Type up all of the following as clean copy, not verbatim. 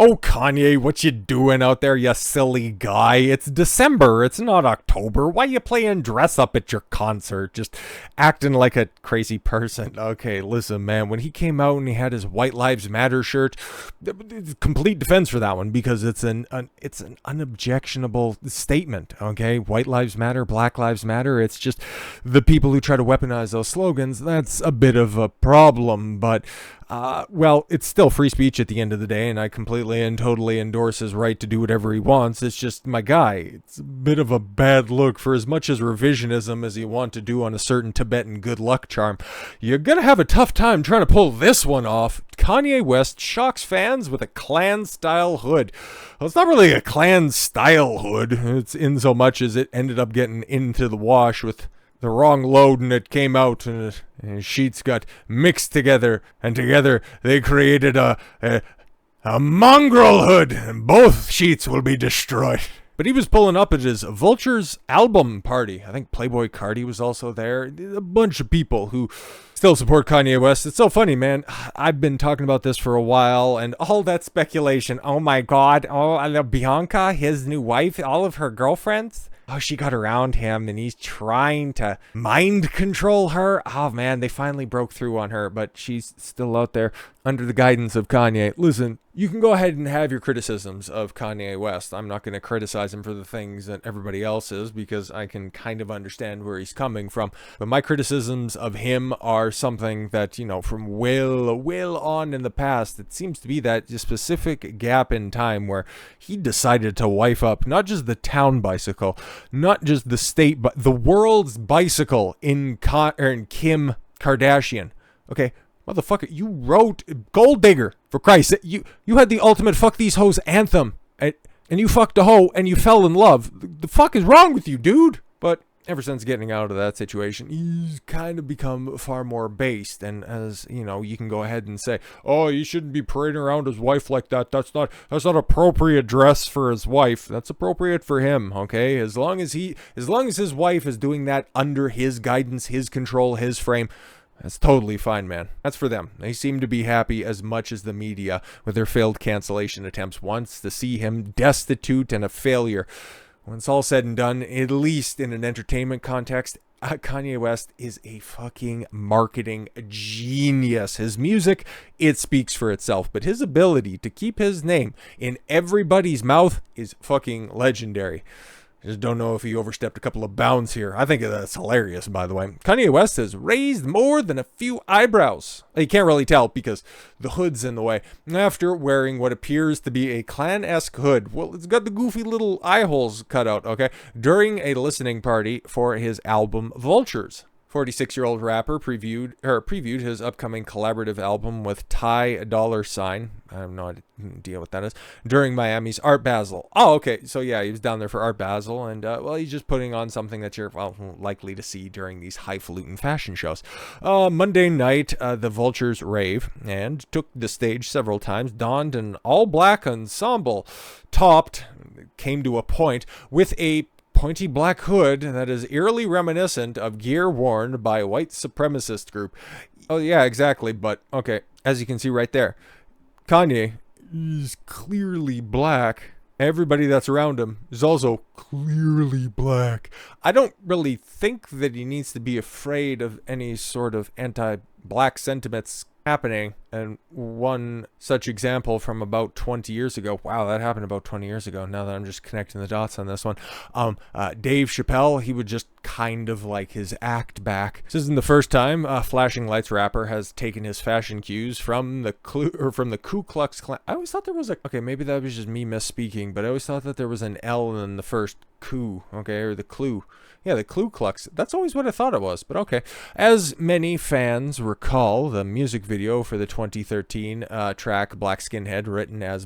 Oh, Kanye, what you doing out there, you silly guy? It's December, it's not October. Why you playing dress up at your concert? Just acting like a crazy person. Okay, listen, man, when he came out and he had his White Lives Matter shirt, complete defense for that one, because it's an unobjectionable statement, okay? White Lives Matter, Black Lives Matter, it's just the people who try to weaponize those slogans, that's a bit of a problem, but well, it's still free speech at the end of the day, and I completely and totally endorse his right to do whatever he wants. It's just, my guy, it's a bit of a bad look. For as much as revisionism as you want to do on a certain Tibetan good luck charm, you're gonna have a tough time trying to pull this one off. Kanye West shocks fans with a Klan-style hood. Well, it's not really a Klan-style hood. It's in so much as it ended up getting into the wash with the wrong load, and it came out, and sheets got mixed together, and together they created a mongrel hood, and both sheets will be destroyed. But he was pulling up at his Vultures album party. I think Playboy Cardi was also there. A bunch of people who still support Kanye West. It's so funny, man. I've been talking about this for a while, and all that speculation. Oh my God. Oh, Bianca, his new wife, all of her girlfriends. Oh, she got around him, and he's trying to mind control her. Oh, man, they finally broke through on her, but she's still out there under the guidance of Kanye. Listen, you can go ahead and have your criticisms of Kanye West. I'm not going to criticize him for the things that everybody else is, because I can kind of understand where he's coming from. But my criticisms of him are something that, you know, from well on in the past, it seems to be that specific gap in time where he decided to wife up not just the town bicycle, not just the state, but the world's bicycle in Kim Kardashian. Okay, motherfucker, you wrote Gold Digger, for Christ. You had the ultimate fuck these hoes anthem, and you fucked a hoe and you fell in love. The fuck is wrong with you, dude? But ever since getting out of that situation, he's kind of become far more based. And as you know, you can go ahead and say, oh, you shouldn't be parading around his wife like that. That's not appropriate dress for his wife. That's appropriate for him, okay? As long as his wife is doing that under his guidance, his control, his frame, that's totally fine, man. That's for them. They seem to be happy as much as the media with their failed cancellation attempts wants to see him destitute and a failure. When it's all said and done, at least in an entertainment context, Kanye West is a fucking marketing genius. His music, it speaks for itself, but his ability to keep his name in everybody's mouth is fucking legendary. I just don't know if he overstepped a couple of bounds here. I think that's hilarious, by the way. Kanye West has raised more than a few eyebrows. You can't really tell because the hood's in the way. After wearing what appears to be a Klan-esque hood. Well, it's got the goofy little eye holes cut out, okay? During a listening party for his album Vultures. 46-year-old rapper previewed his upcoming collaborative album with Ty Dollar Sign. I have no idea what that is. During Miami's Art Basel. Oh, okay. So yeah, he was down there for Art Basel, and well, he's just putting on something that you're likely to see during these highfalutin fashion shows. Monday night, the Vultures rave and took the stage several times, donned an all-black ensemble, topped, came to a point with a pointy black hood that is eerily reminiscent of gear worn by a white supremacist group. Oh yeah, exactly, but okay, as you can see right there, Kanye is clearly black. Everybody that's around him is also clearly black. I don't really think that he needs to be afraid of any sort of anti-black sentiments happening. And one such example from about 20 years ago. Wow, that happened about 20 years ago. Now that I'm just connecting the dots on this one. Dave Chappelle, he would just kind of like his act back. This isn't the first time a Flashing Lights rapper has taken his fashion cues from the Ku Klux Klan. I always thought there was okay, maybe that was just me misspeaking, but I always thought that there was an L in the first Ku, okay, or the Clue. Yeah, the Ku Klux. That's always what I thought it was, but okay. As many fans recall, the music video for the 2013 track Black Skinhead, written as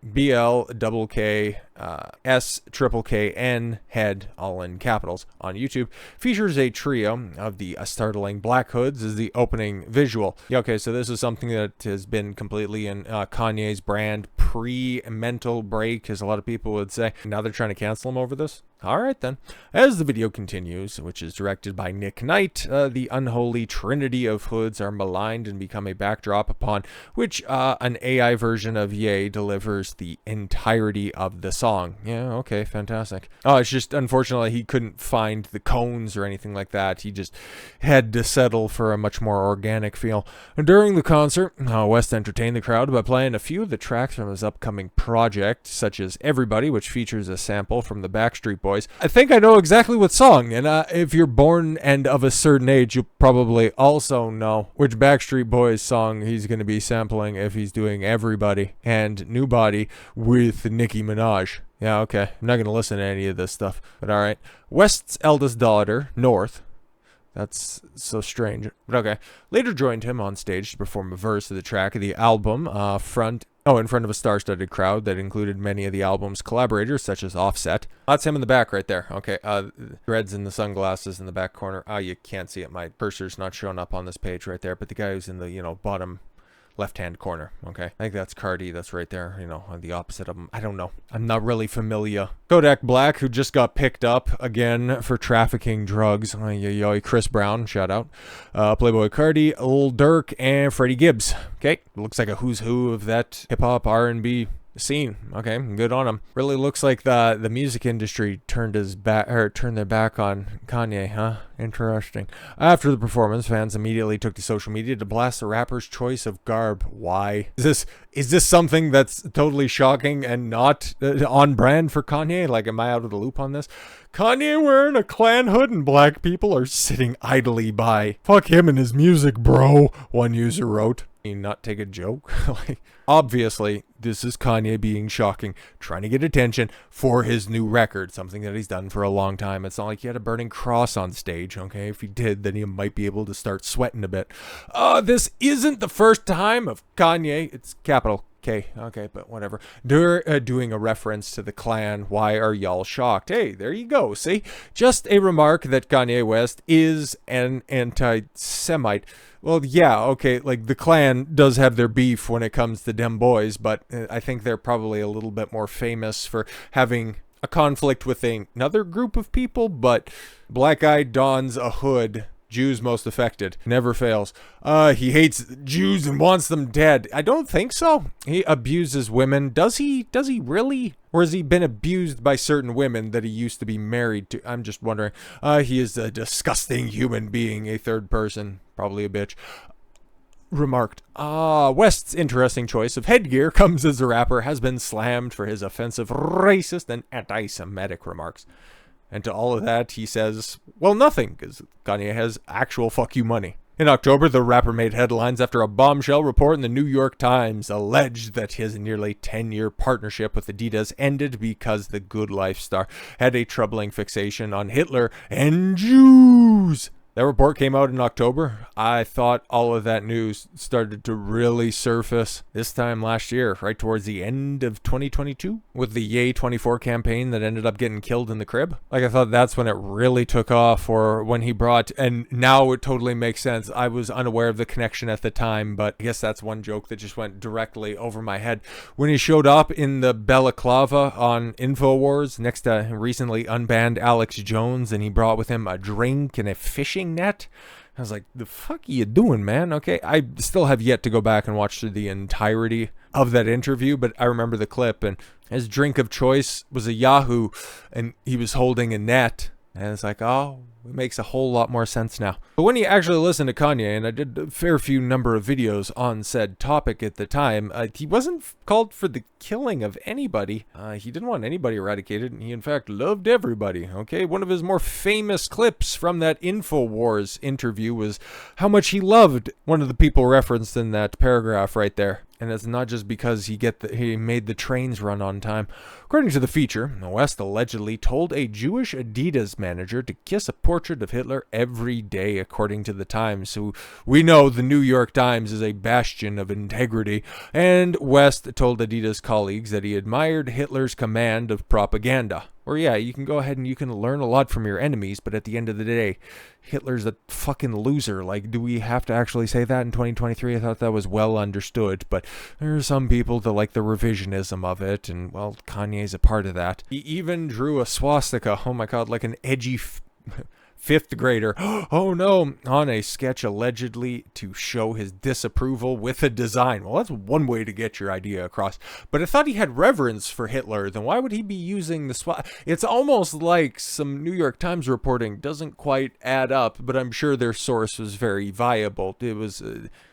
BLKKSKKN head, all in capitals, on YouTube, features a trio of the startling black hoods as the opening visual. Yeah, okay, so this is something that has been completely in Kanye's brand pre-mental break, as a lot of people would say. Now they're trying to cancel him over this. All right, then. As the video continues, which is directed by Nick Knight, the unholy trinity of hoods are maligned and become a backdrop upon which an AI version of Ye delivers the entirety of the song. Yeah, okay, fantastic. Oh, it's just, unfortunately, he couldn't find the cones or anything like that. He just had to settle for a much more organic feel. During the concert, West entertained the crowd by playing a few of the tracks from his upcoming project, such as Everybody, which features a sample from the Backstreet Boys. I think I know exactly what song, and if you're born and of a certain age, you'll probably also know which Backstreet Boys song he's going to be sampling if he's doing Everybody and New Body with Nicki Minaj. Yeah, okay. I'm not going to listen to any of this stuff, but all right. West's eldest daughter, North, that's so strange, but okay, later joined him on stage to perform a verse of the track of the album, in front of a star-studded crowd that included many of the album's collaborators, such as Offset. That's him in the back right there. Okay, dreads and the sunglasses in the back corner. You can't see it. My cursor's not showing up on this page right there, but the guy who's in the, bottom left-hand corner. Okay, I think that's Cardi. That's right there, on the opposite of him. I don't know. I'm not really familiar. Kodak Black, who just got picked up again for trafficking drugs. Chris Brown, shout out. Playboy Cardi, Lil Durk, and Freddie Gibbs. Okay, looks like a who's who of that hip-hop R&B scene. Okay, good on him. Really looks like the music industry turned their back on Kanye, huh? Interesting. After the performance, fans immediately took to social media to blast the rapper's choice of garb. Why? Is this something that's totally shocking and not on brand for Kanye? Like, am I out of the loop on this? Kanye wearing a Klan hood and black people are sitting idly by. Fuck him and his music, bro, one user wrote. Not take a joke? Obviously, this is Kanye being shocking, trying to get attention for his new record, something that he's done for a long time. It's not like he had a burning cross on stage, okay? If he did, then he might be able to start sweating a bit. This isn't the first time of Kanye, it's capital K, okay, but whatever, doing a reference to the Klan. Why are y'all shocked? Hey, there you go, see? Just a remark that Kanye West is an anti-Semite. Well, yeah, okay, like the Klan does have their beef when it comes to them boys, but I think they're probably a little bit more famous for having a conflict with another group of people, but Black Guy dons a hood. Jews most affected. Never fails. He hates Jews and wants them dead. I don't think so. He abuses women. Does he really? Or has he been abused by certain women that he used to be married to? I'm just wondering. He is a disgusting human being, a third person, probably a bitch. Remarked, West's interesting choice of headgear comes as the rapper has been slammed for his offensive, racist, and anti-Semitic remarks. And to all of that, he says, well, nothing, because Kanye has actual fuck you money. In October, the rapper made headlines after a bombshell report in the New York Times alleged that his nearly 10-year partnership with Adidas ended because the Good Life star had a troubling fixation on Hitler and Jews. That report came out in October. I thought all of that news started to really surface this time last year, right towards the end of 2022, with the Yay 24 campaign that ended up getting killed in the crib. Like, I thought that's when it really took off, or when he brought, and now it totally makes sense. I was unaware of the connection at the time, but I guess that's one joke that just went directly over my head. When he showed up in the balaclava on InfoWars next to recently unbanned Alex Jones, and he brought with him a drink and a fishing net. I was like, the fuck are you doing, man? Okay, I still have yet to go back and watch through the entirety of that interview, but I remember the clip, and his drink of choice was a Yahoo, and he was holding a net, and it's like, oh, it makes a whole lot more sense now. But when you actually listen to Kanye, and I did a fair few number of videos on said topic at the time, he wasn't called for the killing of anybody. He didn't want anybody eradicated, and he in fact loved everybody, okay? One of his more famous clips from that InfoWars interview was how much he loved one of the people referenced in that paragraph right there. And it's not just because he made the trains run on time. According to the feature, West allegedly told a Jewish Adidas manager to kiss a portrait of Hitler every day, according to the Times. So we know the New York Times is a bastion of integrity. And West told Adidas colleagues that he admired Hitler's command of propaganda. Or yeah, you can go ahead and you can learn a lot from your enemies, but at the end of the day, Hitler's a fucking loser. Like, do we have to actually say that in 2023? I thought that was well understood, but there are some people that like the revisionism of it, and, well, Kanye's a part of that. He even drew a swastika, oh my god, like an edgy fifth grader, oh no, on a sketch allegedly to show his disapproval with a design. Well, that's one way to get your idea across. But I thought he had reverence for Hitler. Then why would he be using the swastika? It's almost like some New York Times reporting doesn't quite add up, but I'm sure their source was very viable. It was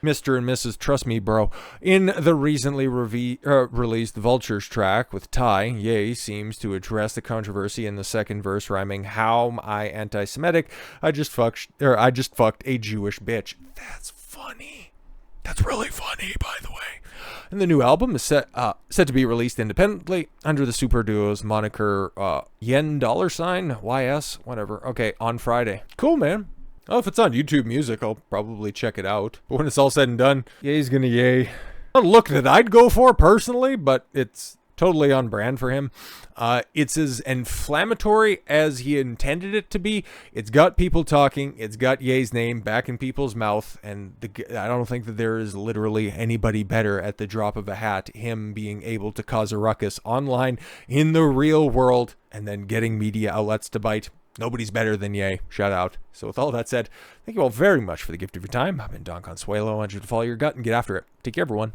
Mr. and Mrs. Trust Me Bro. In the recently released Vultures track with Ty, Ye seems to address the controversy in the second verse, rhyming, "How I anti-Semitic. I just fucked a Jewish bitch." That's funny. That's really funny, by the way. And the new album is set to be released independently under the super duo's moniker Yen $, YS, whatever. Okay, on Friday. Cool, man. Oh, if it's on YouTube Music, I'll probably check it out. But when it's all said and done, Ye's gonna yay. A look that I'd go for personally, but it's totally on brand for him. It's as inflammatory as he intended it to be. It's got people talking. It's got Ye's name back in people's mouth. And I don't think that there is literally anybody better at the drop of a hat. Him being able to cause a ruckus online in the real world and then getting media outlets to bite. Nobody's better than Ye. Shout out. So with all that said, thank you all very much for the gift of your time. I've been Don Consuelo. I want you to follow your gut and get after it. Take care, everyone.